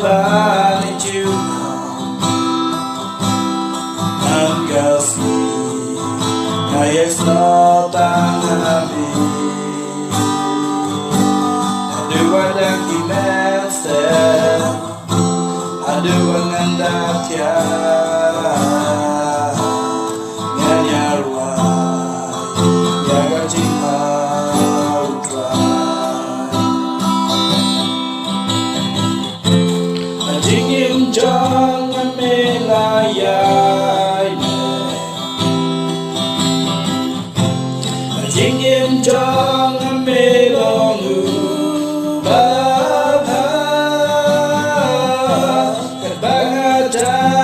và nên chịu anh gạt đi ngày ấy nó tan happy đưa qua đang kìm em sẽ đưa qua ngăn đá thia nghe nhà ruồi nhà gà Jingbha Jingbha jong anh mê la dài Jingbha jong anh mê lo ngủ ba ba cất ba ta